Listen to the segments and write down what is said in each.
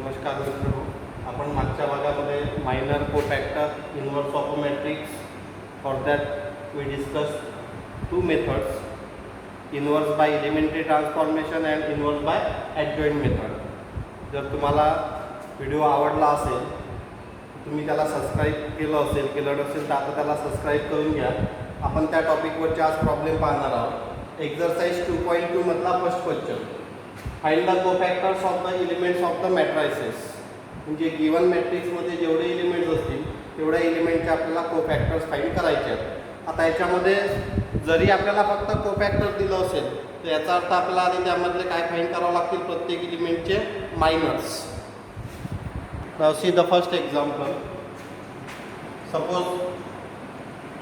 नमस्कार मित्रांनो, आपण मागच्या भागामध्ये minor cofactor inverse of a matrix for that we discuss two methods, inverse by elementary transformation and inverse by adjoint method. जर तुम्हाला व्हिडिओ आवडला असेल, तुम्ही त्याला सबस्क्राईब केलं नसेल तर आता त्याला सबस्क्राईब करून घ्या. आपण त्या टॉपिकवरचे आज प्रॉब्लेम पाहणार आहोत. एक्झरसाइज 2.2 मधला first question, find the cofactors of the elements of the matrices. म्हणजे गिवन मॅट्रिक्समध्ये जेवढे एलिमेंट्स असतील तेवढ्या एलिमेंटचे आपल्याला कोफॅक्टर्स फाइंड करायचे आहेत. आता याच्यामध्ये जरी आपल्याला फक्त कोफॅक्टर दिलं असेल तर याचा अर्थ आपल्याला आधी त्यामधले काय फाइंड करावं लागतील, प्रत्येक एलिमेंटचे minors. Now see the first example. Suppose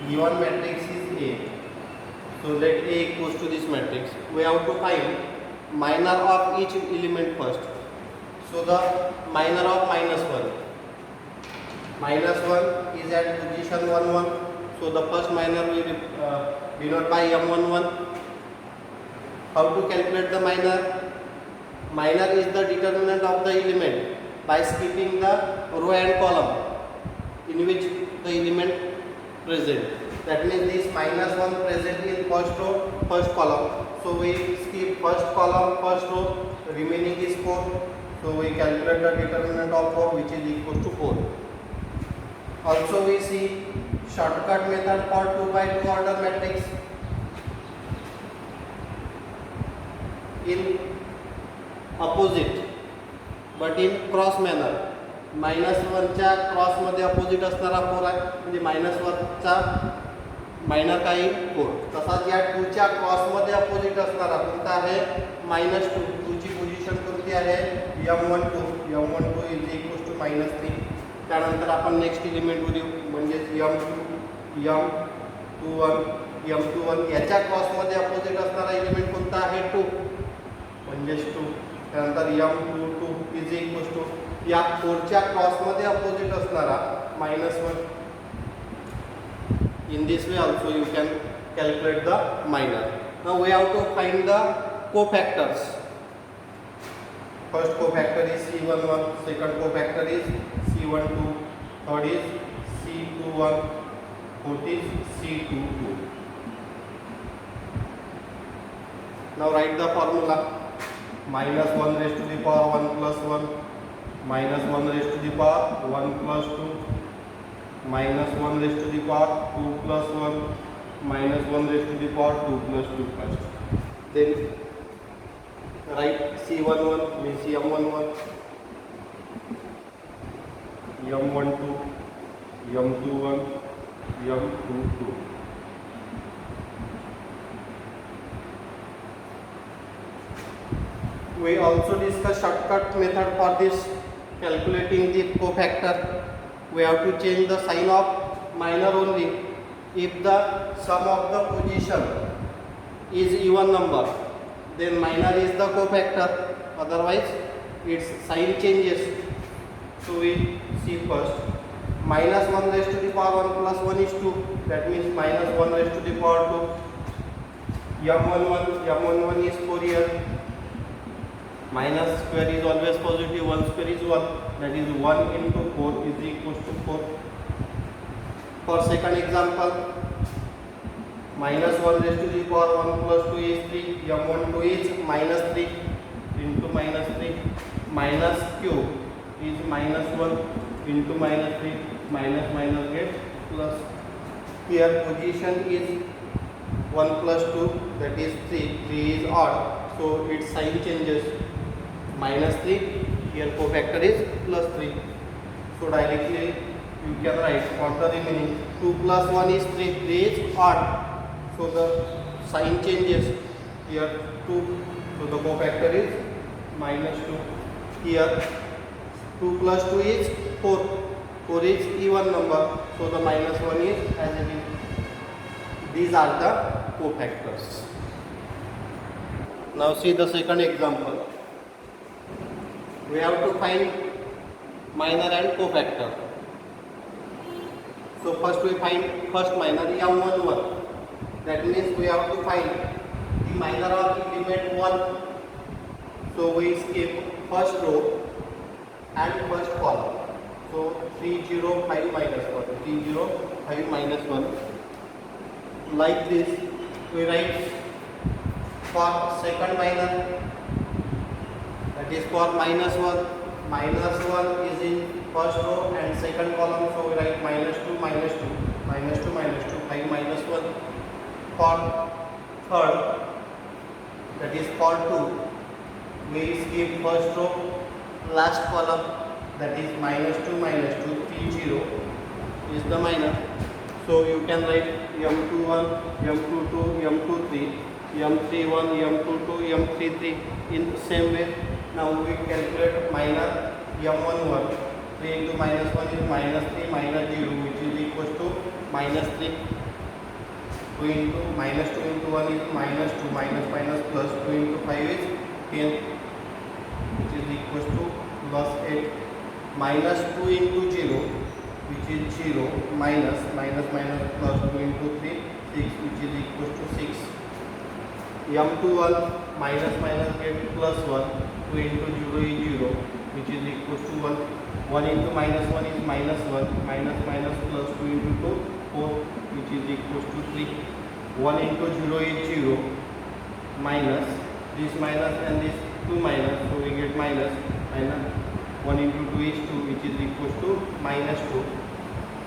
given matrix is A, so let A equals to this matrix. We have to find minor of each element first. So the minor of -1 is at position 1 1, so the first minor will denote by M11. How to calculate the minor? Minor is the determinant of the element by skipping the row and column in which the element present. That means this -1 present in first row, first column. So we skip first column, first row, remaining is 4. So we calculate the determinant of 4, which is equal to 4. Also we see shortcut method for 2 by 2 order matrix. In opposite but in cross manner. -1 च्या क्रॉसमध्ये opposite असणारा 4 आहे, म्हणजे -1 चा minor काय 4. तसाच या 2 च्या क्रॉसमध्ये opposite असणारा कोणता आहे, -2. 2 ची पोझिशन कोणती आहे, M12. M12 is equal to -3. त्यानंतर आपण नेक्स्ट एलिमेंट घेऊ, म्हणजे M21. याच्या क्रॉसमध्ये अपोजिट असणारा एलिमेंट कोणता आहे, 2, म्हणजे 2. त्यानंतर M22 इज इक्वल टू या 4 च्या क्रॉसमध्ये अपोजिट असणारा -1. In this way also you can calculate the minor. Now we have to find the cofactors. First cofactor is C11, second cofactor is C12, third is C21, fourth is C22. Now write the formula. -1 raised to the power 1 plus 1, -1 raised to the power 1 plus 2, -1 raised to the power 2 plus 1, -1 raised to the power 2 plus 2 first. Then write C11 means M11, M12, M21, M22. We also discuss shortcut method for this calculating the cofactor. We have to change the sign of minor only if the sum of the position is even number, then minor is the cofactor, otherwise its sign changes. So we see first, -1 raised to the power 1 plus 1 is 2, that means -1 raised to the power 2. M11 is 4 here. Minus square is always positive, 1 square is 1, that is 1 into 4 is equal to 4. For second example, -1 raised to the power 1 plus 2 is 3, M12 is -3 into -3, minus cube is -1 into -3, minus get plus. Here position is 1 plus 2, that is 3, 3 is odd, so its sign changes. -3, here cofactor is +3. So directly you can write for the remaining 2 plus 1 is 3, 3 is odd, so the sign changes. Here 2, so the cofactor is -2. Here 2 plus 2 is 4, 4 is even number, so the -1 is as it is. These are the cofactors. Now see the second example. We have to find minor and cofactor. So first we find first minor M11. That means we have to find the minor of element 1. So we skip first row and first column. So 3 0 5 minus 1, 3 0 5 minus 1. Like this we write for second minor, that is for minus 1. Minus 1 is in first row and second column, so we write minus 2 minus 2 minus 2 minus 2 5 minus 1. For third, that is for 2, we skip first row, last column, that is minus 2 minus 2 3 0 is the minor. So you can write m21 m22 m23 m31 m22 m33 in the same way. Now we calculate minor m11. 3 into minus 1 is minus 3 minus 0, which is equals to minus 3. 2 into minus 2 into 1 is minus 2 minus minus plus 2 into 5 is 10, which is equals to plus 8. Minus 2 into 0, which is 0, minus minus minus plus 2 into 3 6, which is equals to 6. m21 minus minus get plus 1, 2 into 0 is 0, which is equals to 1. 1 into minus 1 is minus 1, minus minus plus 2 into 2 4, which is equals to 3. 1 into 0 is 0, minus this minus and this 2 minus, so we get minus 1 into 2 is 2, which is equals to minus 2.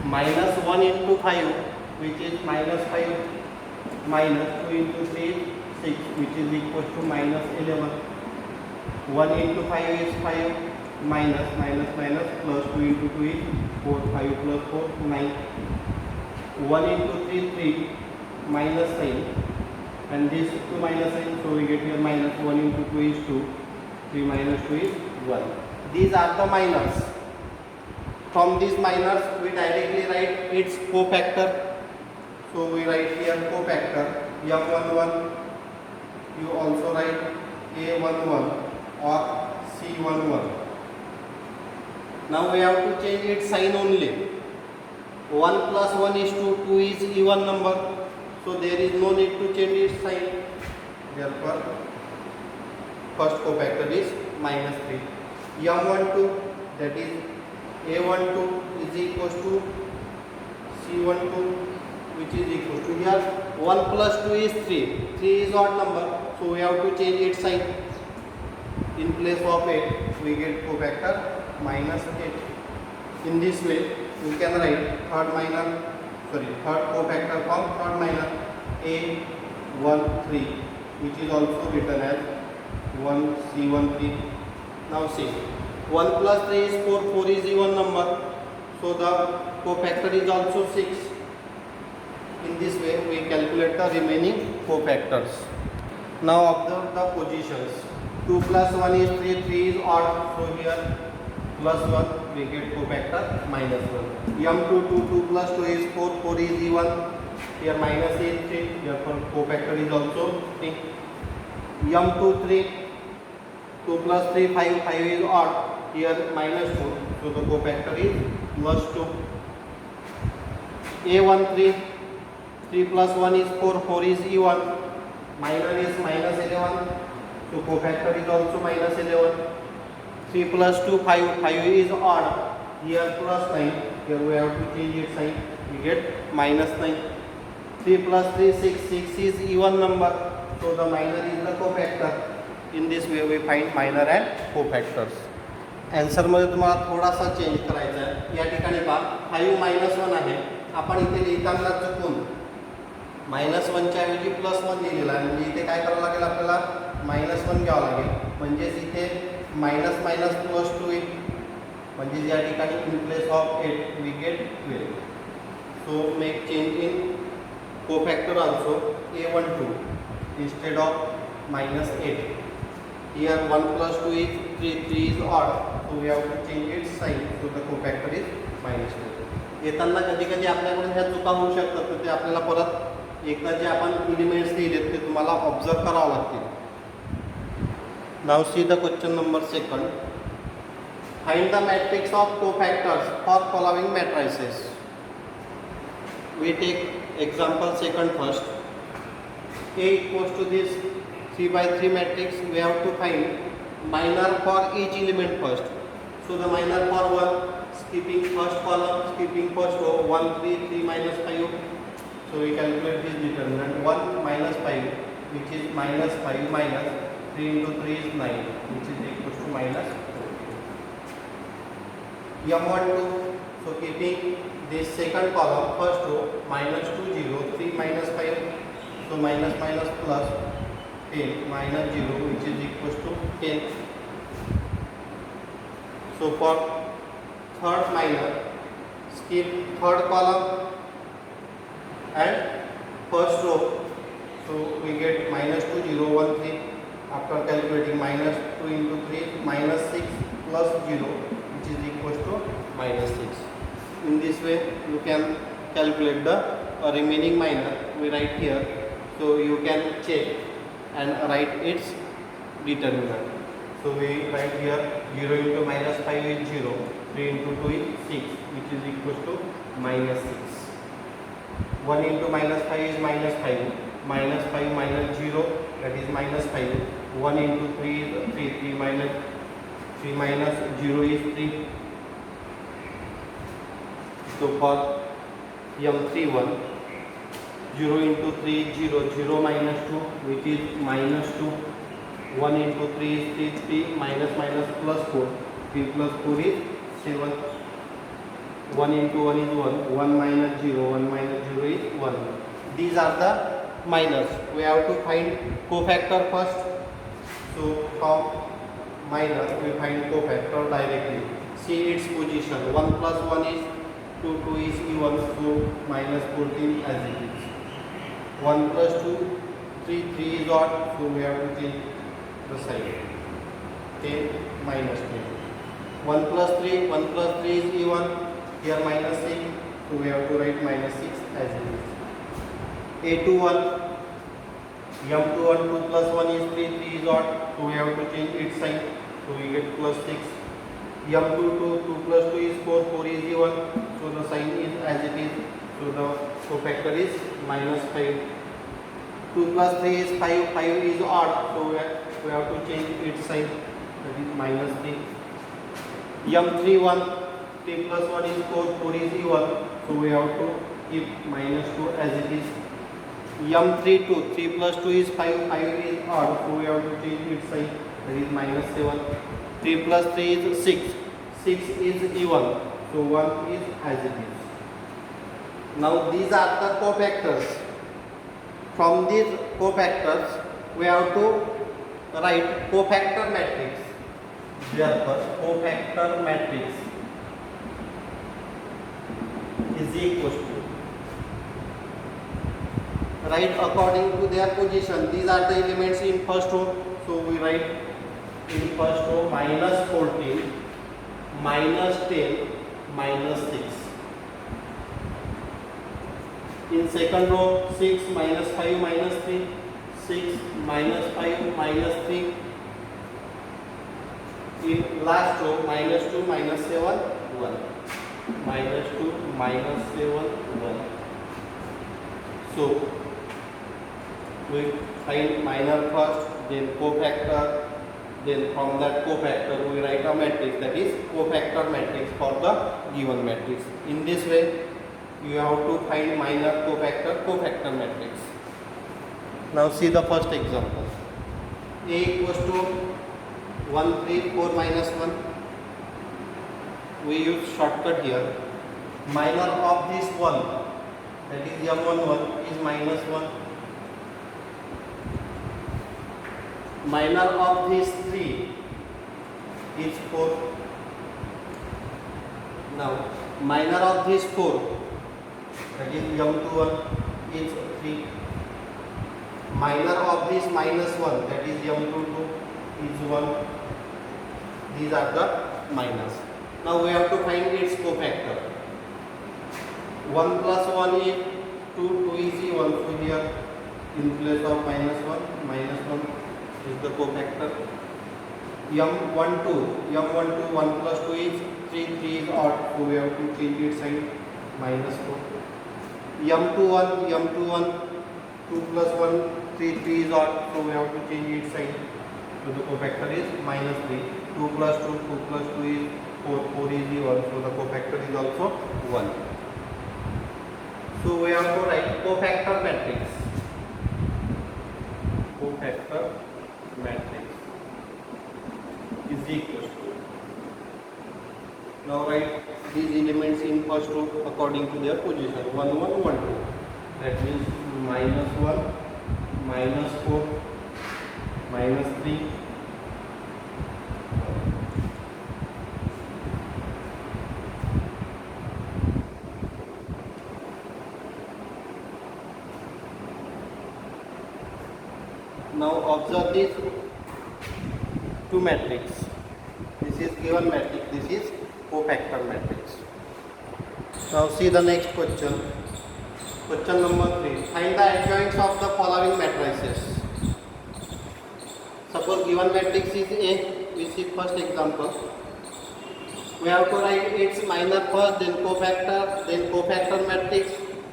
Minus 1 into 5, which is minus 5, minus 2 into 3 is 6, which is equals to minus 11. 1 into 5 is 5, minus minus minus plus 2 into 2 is 4, 5 plus 4 9. 1 into 3 3, minus sign, and this 2 minus sign, so we get here minus. 1 into 2 is 2, 3 minus 2 is 1. These are the minors. From these minors we directly write its cofactor. So we write here cofactor m11. You also write a11 or c11. Now we have to change its sign only. 1 plus 1 is 2, 2 is even number, so there is no need to change its sign. Therefore first cofactor is minus 3. m12, that is a12 is equals to c12, which is equals to, here 1 plus 2 is 3, 3 is odd number, so we have to change its sign. In place of 8 we get cofactor minus 8. In this way we can write third cofactor from third minor a13, which is also written as 1c13. Now see, 1 plus 3 is 4, 4 is even number, so the cofactor is also 6. In this way we calculate the remaining cofactors. Now observe the positions. 2 plus 1 is 3, 3 is odd, so here plus 1 we get cofactor minus 1. m22, 2 plus 2 is 4, 4 is even, here minus is 3, therefore cofactor is also 3. m23, 2 plus 3 5, 5 is odd, here minus 2, so the cofactor is plus 2. a13, 3 plus 1 is 4, 4 is even, minor is minus 11, so cofactor is also minus 11. 3 plus 2 5, 5 is odd, here plus 9, here we have to change its sign, we get minus 9. 3 plus 3 6, 6 is even number, so the minor is the cofactor. In this way we find minor and cofactors. Answer मध्ये तुम्हाला थोडासा change करायचा आहे. या ठिकाणी पहा 5 minus 1 आहे, आपण इथे लिहिताना चुकून -1 च्या ऐवजी +1 लिहिलेला आहे, म्हणजे इथे काय करावं लागेल आपल्याला -1 घ्यावं लागेल, म्हणजेच इथे मायनस मायनस +2 येईल, म्हणजे या ठिकाणी in place of 8 we get 12. So make change in cofactor also a12 instead of -8. Here 1 plus 2 is 3, 3 is odd, so we have to change its sign, so the cofactor is -2. येताना कधी कधी आपल्याकडून ह्या चुका होऊ शकतात, तर ते आपल्याला परत एकदा जे आपण एलिमेंट्स लिहिलेत ते तुम्हाला ऑब्झर्व करावं लागतील. Now see the question number 2. Find the matrix of cofactors for following matrices. We take example second first. A equals to this 3 by 3 matrix. We have to find minor for each element first. So the minor for 1, skipping first column, skipping first row, 1, 3, 3 minus 5. So we calculate this determinant, 1 minus 5, which is minus 5 minus 3 into 3 is 9, which is equals to minus 4. M12, so keeping this second column, first row, minus 2, 0, 3 minus 5, so minus minus plus 10, minus 0, which is equals to 10. So for third minor, skip third column and first row, so we get minus 2, 0, 1, 3. After calculating minus 2 into 3, minus 6 plus 0, which is equals to minus 6. In this way, you can calculate the remaining minor. We write here, so you can check and write its determinant. So we write here 0 into minus 5 is 0, 3 into 2 is 6, which is equals to minus 6. 1 into minus 5 is minus 5, minus 5 minus 0, that is minus 5. 1 into 3 is 3, 3 minus 0 is 3. So for M31, 0 into 3 is 0, 0 minus 2, which is minus 2. 1 into 3 is 3, 3 minus minus plus 4, 3 plus 4 is 7. 1 into 1 is 1, 1 minus 0, 1 minus 0 is 1. These are the minors. We have to find cofactor first. So from minor we find cofactor directly. See its position. 1 plus 1 is 2, 2 is even, so minus 14 as it is. 1 plus 2, 3, 3 is odd, so we have to change the sign. 10 minus 10. 1 plus 3, 1 plus 3 is even, here minus 6, so we have to write minus 6 as it is. A21, M21, 2 plus 1 is 3, 3 is odd, so we have to change its sign, so we get plus 6. M22, 2 plus 2 is 4, 4 is even, so the sign is as it is, so the cofactor is minus 5. 2 plus 3 is 5, 5 is odd, so we have to change its sign, that is minus 3. M31, 3 plus 1 is 4, 4 is even, so we have to keep minus 2 as it is. M32, 3 plus 2 is 5, 5 is odd, so we have to change its sign, that is minus 7. 3 plus 3 is 6, 6 is even, so 1 is as it is. Now these are the cofactors. From these cofactors, we have to write cofactor matrix. Therefore, cofactor matrix is equals to, write according to their position. These are the elements in first row, so we write in first row minus 14, minus 10, minus 6. In second row 6, minus 5, minus 3, 6, minus 5, minus 3. In last row minus 2, minus 7, 1. Minus 2, minus 7, 1. So we find minor first, then cofactor, then from that cofactor we write a matrix, that is cofactor matrix for the given matrix. In this way you have to find minor cofactor matrix. Now see the first example. A equals to 1, 3, 4 minus 1. We use shortcut here. Minor of this 1, that is M11, is minus 1. Minor of this 3 is 4. Now minor of this 4, that is M21, is 3. Minor of this minus 1, that is M22, is 1. These are the minors. Now we have to find its cofactor. 1 plus 1 is 2, 2 is even, so here in place of minus 1 is the cofactor. M12, 1 plus 2 is 3, 3 is odd, so we have to change its sign, minus 4. M21, 2 plus 1, 3, 3 is odd, so we have to change its sign, so the cofactor is minus 3. 2 plus 2, 2 plus 2 is 4 is even, so the cofactor is also 1. So we have to write cofactor matrix. Cofactor matrix is equal to, now write these elements in first row according to their position, 1 1 1 2. That means -1, -4, -3, now observe these two matrix. This is given matrix, this is cofactor matrix. Now see the next question. Question number 3. Find the adjoints of the following matrices. Suppose given matrix is A, we see first example. We have to write its minor first, then cofactor matrix.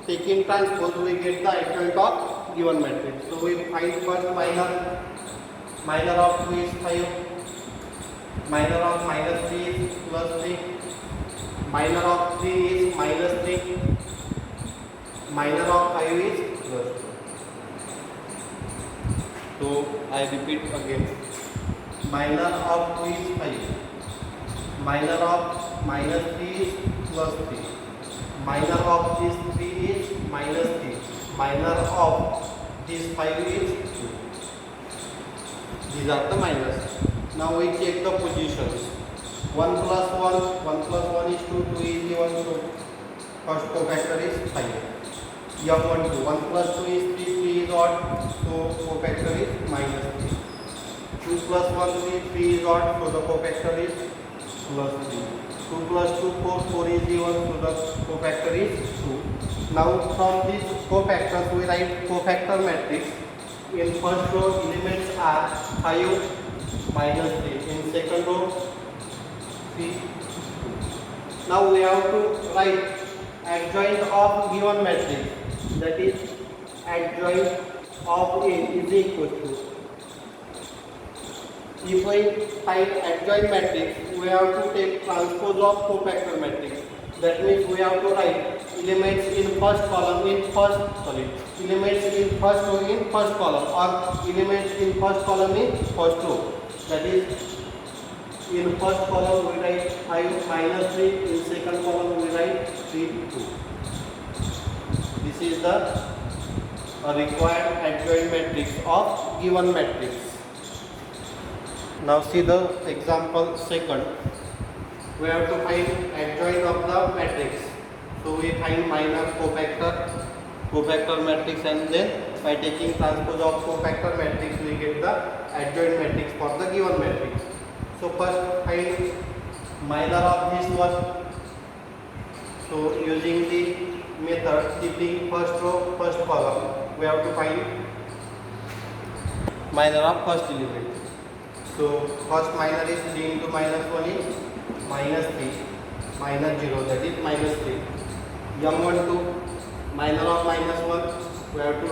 Taking transpose, we get the adjoint of given matrix. So we find first minor of 2 is 5, minor of -3 is +3, minor of 3 is -3, minor of 5 is +2. So I repeat again, minor of 2 is 5, minor of -3 is +3, minor of this 3 is -3, minor of this 5 is 2. These are the minors. Now we check the positions. 1 plus 1, 1 plus 1 is 2, 2 is even, so first cofactor is 5. M12, 1 plus 2 is 3, 3 is odd, so cofactor is -3. 2 plus 1 is 3 is odd, so the cofactor is +3. 2 plus 2, 4, 4 is even, so the cofactor is 2. Now from these cofactors we write cofactor matrix. In first row elements are 5, -3. In second row 3, 2. Now we have to write adjoint of given matrix. That is adjoint of A is equal to, if we find adjoint matrix, we have to take transpose of cofactor matrix. That means we have to write elements in first column elements in first row in first column, or elements in first column in first row. That is, in first column we write 5 -3, in second column we write 3 2. This is the required adjoint matrix of given matrix. Now see the example second. We have to find adjoint of the matrix. So we find minor cofactor matrix, and then by taking transpose of cofactor matrix we get the adjoint matrix for the given matrix. So first find minor of this one. So using the method keeping first row first column, we have to find minor of first element. So first minor is 3 into -1 is -3, -0, that is -3. M12, minor of -1, we have to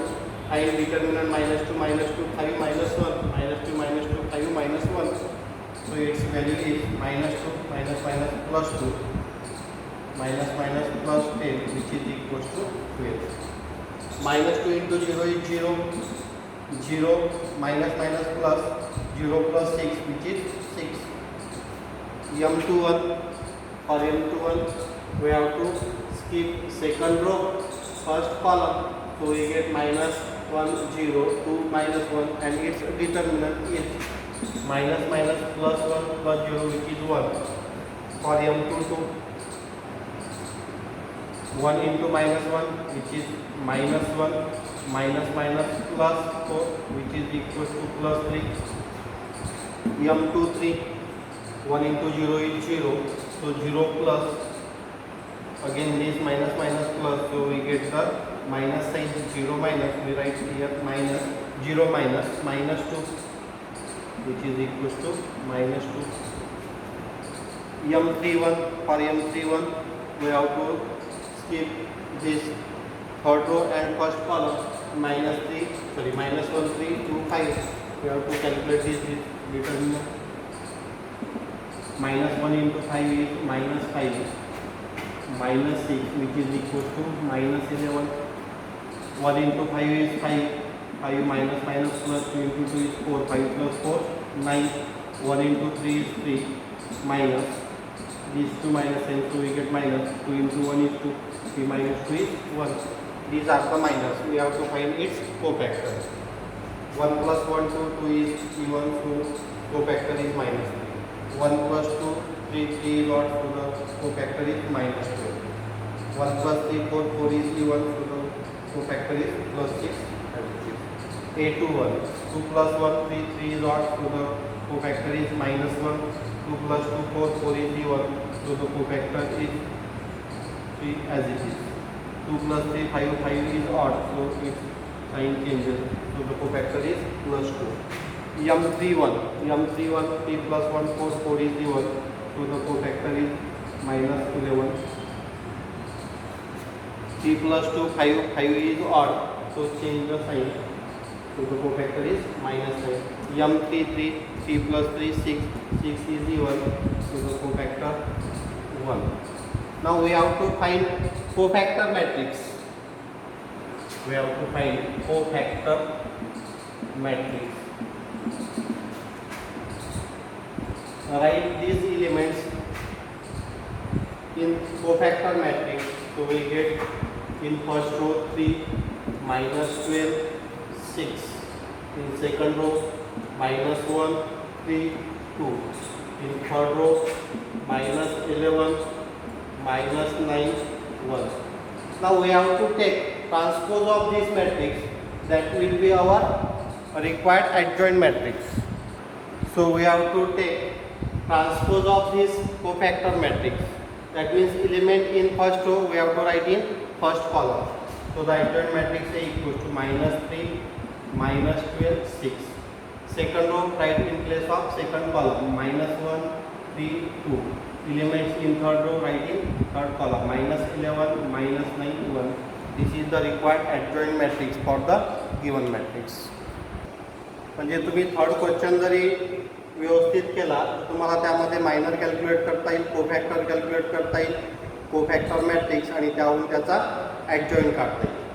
find determinant -2, -2, 5, -1, -2, -2, 5, -1. So its value is -2, +2, +10, which is equal to 12. -2 into 0 is 0, 0, plus 0 plus 6, which is 6. M21, for M21 we have to skip second row first column, so we get -1 0 2 -1, and its determinant is -, +1 plus 0, which is 1. For M22, 1 into -1, which is -1, plus 4, which is equal to +3. M23, 1 into 0 is 0, so 0 plus, again this minus plus, so we get the minus sign, 0 minus, we write here minus, 0 minus, -2, which is equal to -2. M31, for M31 we have to skip this third row and first column, -1 3 2 5, we have to calculate this determinant. -1 into 5 is -5, -6 which is equal to -11. 1 into 5 is 5, 5 minus minus plus 2 into 2 is 4, 5 plus 4, 9. 1 into 3 is 3, minus these 2 minus and so we get minus 2 into 1 is 2, 3 minus 2 is 1. These are the minus. We have to find its cofactor. 1 plus 1 2 is even, so cofactor is minus 3. 1 plus 2 3 3 is odd, so the cofactor is minus 12. 1 plus 3 4 4 is even, so the cofactor is plus 6. A to 1. 2 plus 1 3 3 is odd, so the cofactor is minus 1. 2 plus 2 4 4 is even, so the cofactor is 3 as it is. 2 plus 3 5 5 is odd, so its sign changes, so the cofactor is plus 2. M31 3 plus 1 4 4 is even, so the cofactor is minus 11. 3 plus 2 5 5 is odd, so change the sign, so the cofactor is minus 9. M33 3 plus 3 6 6 is even, so the cofactor 1. Now we have to find cofactor matrix. We have to find cofactor matrix. Write these elements in cofactor matrix. So we get in first row 3 minus 12 6. In second row minus 1 3 2. In third row minus 11 minus 9 1. Now we have to take transpose of this matrix, that will be our required adjoint matrix. So we have to take transpose of this cofactor matrix, that means element in first row we have to write in first column. So the adjoint matrix is equal to minus 3 minus 12 6. Second row write in place of second column, minus 1 3 2. Elements in third row write in third column, minus 11 minus 9 1. This is the required adjoint matrix for the given matrix. म्हणजे तुम्ही third question जरी व्यवस्थित केला तर तुम्हाला त्यामध्ये minor calculate करता येईल, कोफॅक्टर calculate करता येईल, कोफॅक्टर मॅट्रिक्स आणि त्याहून त्याचा ॲडजॉईंट काढता येईल.